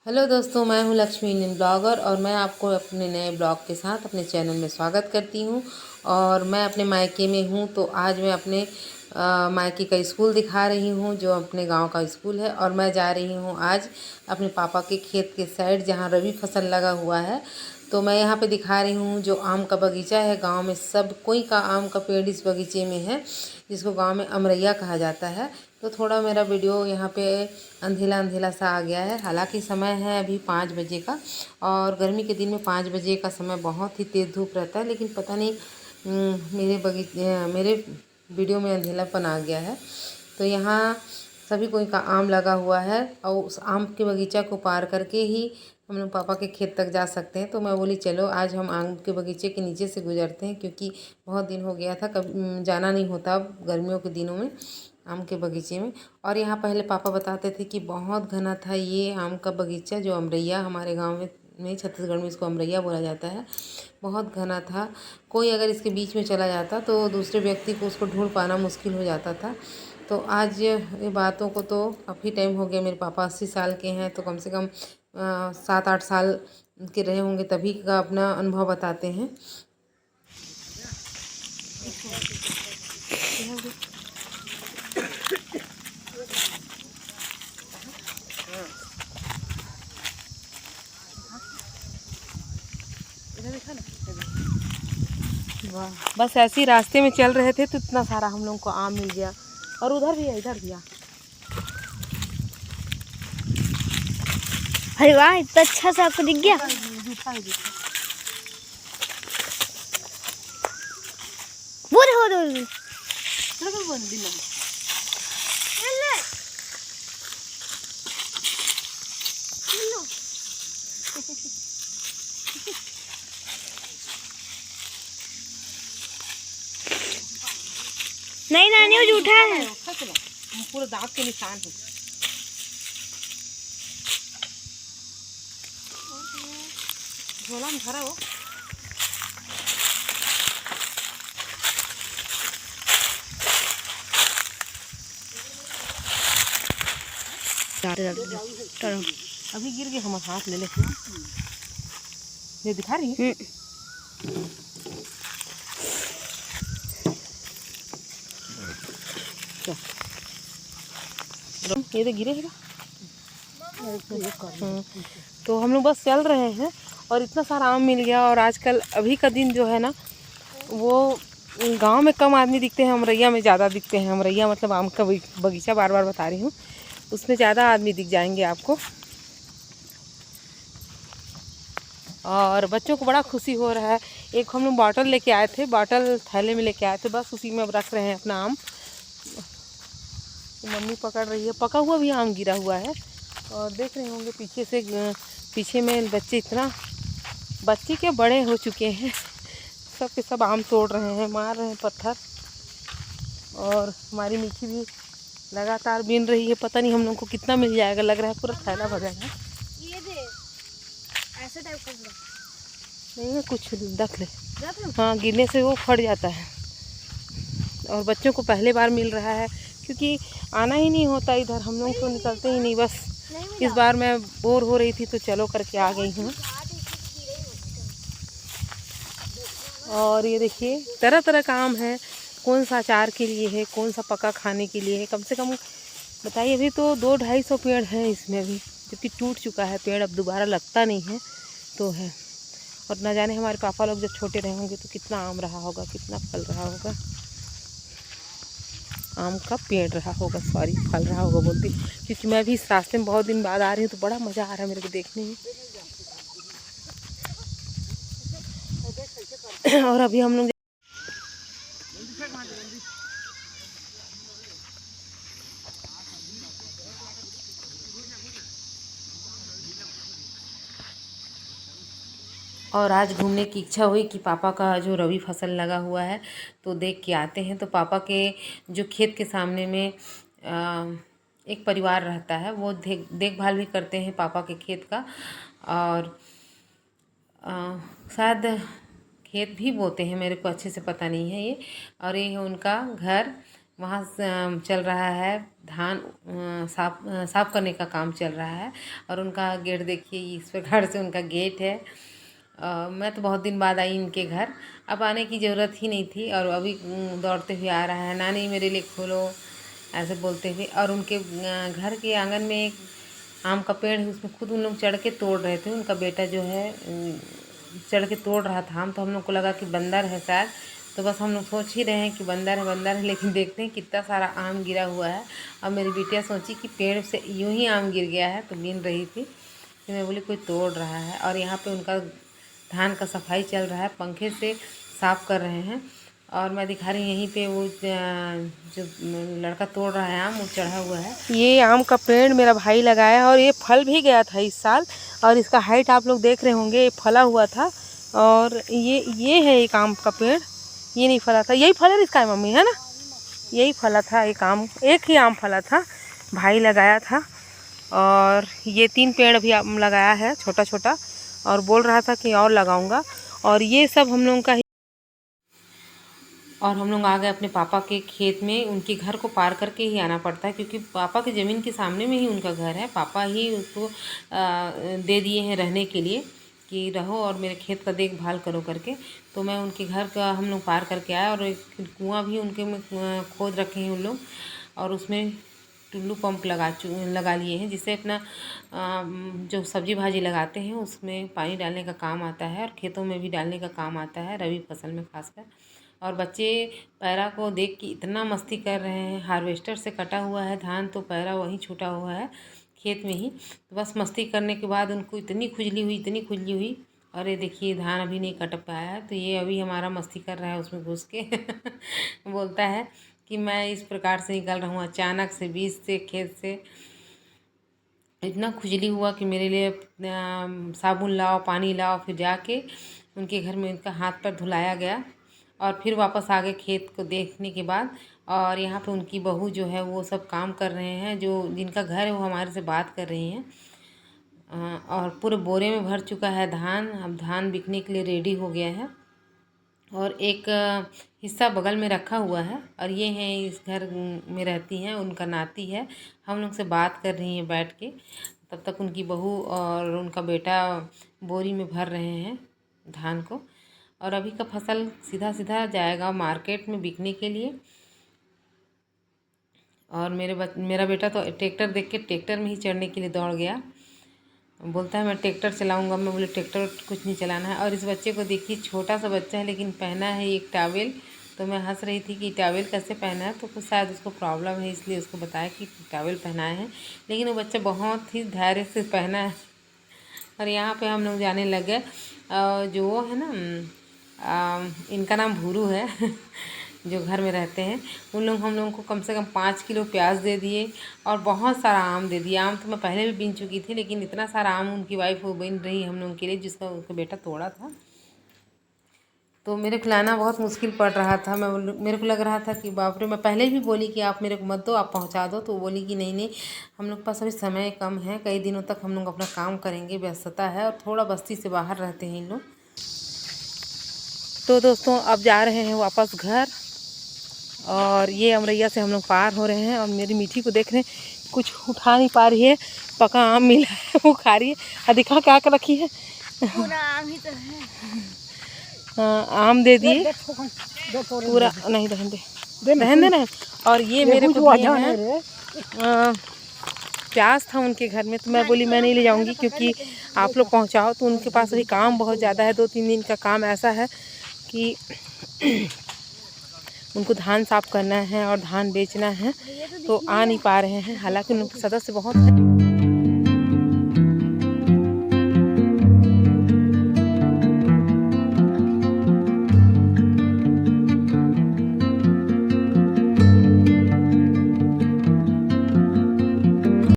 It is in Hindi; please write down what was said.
हेलो दोस्तों, मैं हूं लक्ष्मी इंडियन ब्लॉगर और मैं आपको अपने नए ब्लॉग के साथ अपने चैनल में स्वागत करती हूं। और मैं अपने मायके में हूं तो आज मैं अपने मायके का स्कूल दिखा रही हूं, जो अपने गांव का स्कूल है। और मैं जा रही हूं आज अपने पापा के खेत के साइड, जहां रबी फसल लगा हुआ है। तो मैं यहाँ पे दिखा रही हूँ जो आम का बगीचा है। गांव में सब कोई का आम का पेड़ इस बगीचे में है, जिसको गांव में अमरैया कहा जाता है। तो थोड़ा मेरा वीडियो यहाँ पे अंधेला अंधेला सा आ गया है। हालांकि समय है अभी 5 बजे का, और गर्मी के दिन में 5 बजे का समय बहुत ही तेज़ धूप रहता है। लेकिन पता नहीं मेरे वीडियो में अंधेलापन आ गया है। तो यहाँ सभी कोई का आम लगा हुआ है, और उस आम के बगीचा को पार करके ही हम लोग पापा के खेत तक जा सकते हैं। तो मैं बोली चलो आज हम आम के बगीचे के नीचे से गुजरते हैं, क्योंकि बहुत दिन हो गया था, कभी जाना नहीं होता अब गर्मियों के दिनों में आम के बगीचे में। और यहाँ पहले पापा बताते थे कि बहुत घना था ये आम का बगीचा, जो अमरैया हमारे गांव में छत्तीसगढ़ में इसको अमरैया बोला जाता है। बहुत घना था, कोई अगर इसके बीच में चला जाता तो दूसरे व्यक्ति को उसको ढूंढ पाना मुश्किल हो जाता था। तो आज ये बातों को तो काफ़ी टाइम हो गया। मेरे पापा 80 साल के हैं, तो कम से कम 7-8 साल के रहे होंगे, तभी का अपना अनुभव बताते हैं। वाह, बस ऐसे ही रास्ते में चल रहे थे तो इतना सारा हम लोग को आम मिल गया। और उधर भी है, इधर भी है। अरे वाह, इतना अच्छा सा आपको दिख गया। वो देखो नहीं नानी, वो जूठा है। पूरा दांत के निशान है। झोला में भरा हो। अभी गिर गए, हमारे हाथ ले लेते हैं। ये दिखा रही है। ये तो गिरे है। तो हम लोग बस चल रहे हैं और इतना सारा आम मिल गया। और आजकल अभी का दिन जो है ना, वो गांव में कम आदमी दिखते हैं, अमरैया में ज़्यादा दिखते हैं। अमरैया मतलब आम का बगीचा, बार बार बता रही हूँ, उसमें ज़्यादा आदमी दिख जाएंगे आपको। और बच्चों को बड़ा खुशी हो रहा है। एक हम लोग बॉटल लेके आए थे, बॉटल थैले में लेके आए थे, बस उसी में अब रख रहे हैं अपना आम। तो मम्मी पकड़ रही है, पका हुआ भी आम गिरा हुआ है। और देख रहे होंगे पीछे में बच्चे के बड़े हो चुके हैं, सब के सब आम तोड़ रहे हैं, मार रहे हैं पत्थर। और हमारी मीठी भी लगातार बीन रही है। पता नहीं हम लोग को कितना मिल जाएगा, लग रहा है पूरा थैला भर जाएगा। ये दे, ऐसे टाइप का नहीं है, कुछ रख ले। हाँ, गिरने से वो फट जाता है। और बच्चों को पहले बार मिल रहा है, क्योंकि आना ही नहीं होता इधर, हम लोग तो निकलते ही नहीं। बस इस बार मैं बोर हो रही थी तो चलो करके आ गई हूँ। और ये देखिए, तरह तरह का आम है। कौन सा अचार के लिए है, कौन सा पका खाने के लिए है। कम से कम बताइए, अभी तो 200-250 पेड़ हैं इसमें अभी, जबकि टूट चुका है पेड़, अब दोबारा लगता नहीं है तो है। और ना जाने हमारे पापा लोग जब छोटे रहे होंगे तो कितना आम रहा होगा, कितना फल रहा होगा। आम का पेड़ रहा होगा, सॉरी, फल रहा होगा बोलती, क्योंकि मैं भी इस रास्ते में बहुत दिन बाद आ रही हूँ तो बड़ा मज़ा आ रहा है मेरे को देखने में। और अभी हम लोग और आज घूमने की इच्छा हुई कि पापा का जो रबी फसल लगा हुआ है तो देख के आते हैं। तो पापा के जो खेत के सामने में एक परिवार रहता है, वो देखभाल भी करते हैं पापा के खेत का। और शायद खेत भी बोते हैं, मेरे को अच्छे से पता नहीं है ये। और ये है उनका घर, वहाँ चल रहा है धान साफ करने का काम चल रहा है। और उनका गेट देखिए, इस प्रकार से उनका गेट है। मैं तो बहुत दिन बाद आई इनके घर, अब आने की ज़रूरत ही नहीं थी। और अभी दौड़ते हुए आ रहा है, नानी मेरे लिए खोलो ऐसे बोलते हुए। और उनके घर के आंगन में एक आम का पेड़ है, उसमें खुद उन लोग चढ़ के तोड़ रहे थे। उनका बेटा जो है चढ़ के तोड़ रहा था आम, तो हम लोग को लगा कि बंदर है शायद, तो बस हम लोग सोच ही रहे हैं कि बंदर है, लेकिन देखते हैं कितना सारा आम गिरा हुआ है। और मेरी बिटिया सोची कि पेड़ से यूं ही आम गिर गया है, तो गिन रही थी। तो मैं बोली कोई तोड़ रहा है। और यहाँ पे उनका धान का सफाई चल रहा है, पंखे से साफ कर रहे हैं। और मैं दिखा रही हूँ यहीं पे वो जो लड़का तोड़ रहा है आम, वो चढ़ा हुआ है। ये आम का पेड़ मेरा भाई लगाया, और ये फल भी गया था इस साल। और इसका हाइट आप लोग देख रहे होंगे, ये फला हुआ था। और ये है एक आम का पेड़, ये नहीं फला था, यही फल है इसका मम्मी, है ना? यही फला था एक आम, एक ही आम फला था, भाई लगाया था। और ये 3 पेड़ भी लगाया है छोटा छोटा, और बोल रहा था कि और लगाऊंगा। और ये सब हम लोगों का ही। और हम लोग आ गए अपने पापा के खेत में। उनके घर को पार करके ही आना पड़ता है, क्योंकि पापा की ज़मीन के सामने में ही उनका घर है। पापा ही उसको दे दिए हैं रहने के लिए कि रहो और मेरे खेत का देखभाल करो करके। तो मैं उनके घर का हम लोग पार करके आए। और एक कुआँ भी उनके में खोद रखे हैं उन लोग, और उसमें टुल्लू पंप लगा लिए हैं, जिससे अपना जो सब्जी भाजी लगाते हैं उसमें पानी डालने का काम आता है, और खेतों में भी डालने का काम आता है, रबी फसल में खासकर। और बच्चे पैरा को देख के इतना मस्ती कर रहे हैं। हार्वेस्टर से कटा हुआ है धान, तो पैरा वहीं छूटा हुआ है खेत में ही। तो बस मस्ती करने के बाद उनको इतनी खुजली हुई। और ये देखिए धान अभी नहीं कट पाया है, तो ये अभी हमारा मस्ती कर रहा है उसमें घुस के बोलता है कि मैं इस प्रकार से निकल रहा हूँ अचानक से बीच से खेत से। इतना खुजली हुआ कि मेरे लिए साबुन लाओ, पानी लाओ। फिर जाके उनके घर में उनका हाथ पैर धुलाया गया, और फिर वापस आ गए खेत को देखने के बाद। और यहाँ पे उनकी बहू जो है वो सब काम कर रहे हैं, जो जिनका घर है वो हमारे से बात कर रही हैं। और पूरे बोरे में भर चुका है धान, अब धान बिकने के लिए रेडी हो गया है। और एक हिस्सा बगल में रखा हुआ है। और ये हैं इस घर में रहती हैं, उनका नाती है, हम लोग से बात कर रही हैं बैठ के। तब तक उनकी बहू और उनका बेटा बोरी में भर रहे हैं धान को। और अभी का फसल सीधा सीधा जाएगा मार्केट में बिकने के लिए। और मेरा बेटा तो ट्रैक्टर देख के ट्रैक्टर में ही चढ़ने के लिए दौड़ गया, बोलता है मैं ट्रैक्टर चलाऊंगा। मैं बोले ट्रैक्टर कुछ नहीं चलाना है। और इस बच्चे को देखिए, छोटा सा बच्चा है लेकिन पहना है एक टॉवेल। तो मैं हंस रही थी कि टॉवेल कैसे पहना है, तो कुछ शायद उसको प्रॉब्लम है, इसलिए उसको बताया कि टॉवेल पहनाए हैं। लेकिन वो बच्चा बहुत ही धैर्य से पहना है। और यहाँ पे हम लोग जाने लगे, जो वो है ना, इनका नाम भूरू है जो घर में रहते हैं, उन लोग हम लोगों को कम से कम 5 किलो प्याज दे दिए, और बहुत सारा आम दे दिया। आम तो मैं पहले भी बीन चुकी थी, लेकिन इतना सारा आम उनकी वाइफ वो बीन रही हम लोगों के लिए, जिसका उसका बेटा तोड़ा था। तो मेरे को लाना बहुत मुश्किल पड़ रहा था। मेरे को लग रहा था कि बाप रे। मैं पहले भी बोली कि आप मेरे को मत दो, आप पहुंचा दो। तो वो बोली कि नहीं हम लोग के पास अभी समय कम है, कई दिनों तक हम लोग अपना काम करेंगे, व्यस्तता है, और थोड़ा बस्ती से बाहर रहते हैं इन लोग। तो दोस्तों अब जा रहे हैं वापस घर। और ये अमरैया से हम लोग पार हो रहे हैं। और मेरी मीठी को देख रहे हैं, कुछ उठा नहीं पा रही है। पका आम मिला है वो खा रही है। और दिखा क्या कर रखी है, पूरा आम ही तो है। आम दे दिए पूरा, नहीं रहने दे ना। और ये मेरे को है प्याज था उनके घर में, तो मैं बोली मैं नहीं ले जाऊंगी, क्योंकि आप लोग पहुंचाओ। तो उनके पास अभी काम बहुत ज़्यादा है, 2-3 दिन का काम ऐसा है कि उनको धान साफ करना है और धान बेचना है, तो आ नहीं पा रहे हैं। हालांकि उनके सदस्य बहुत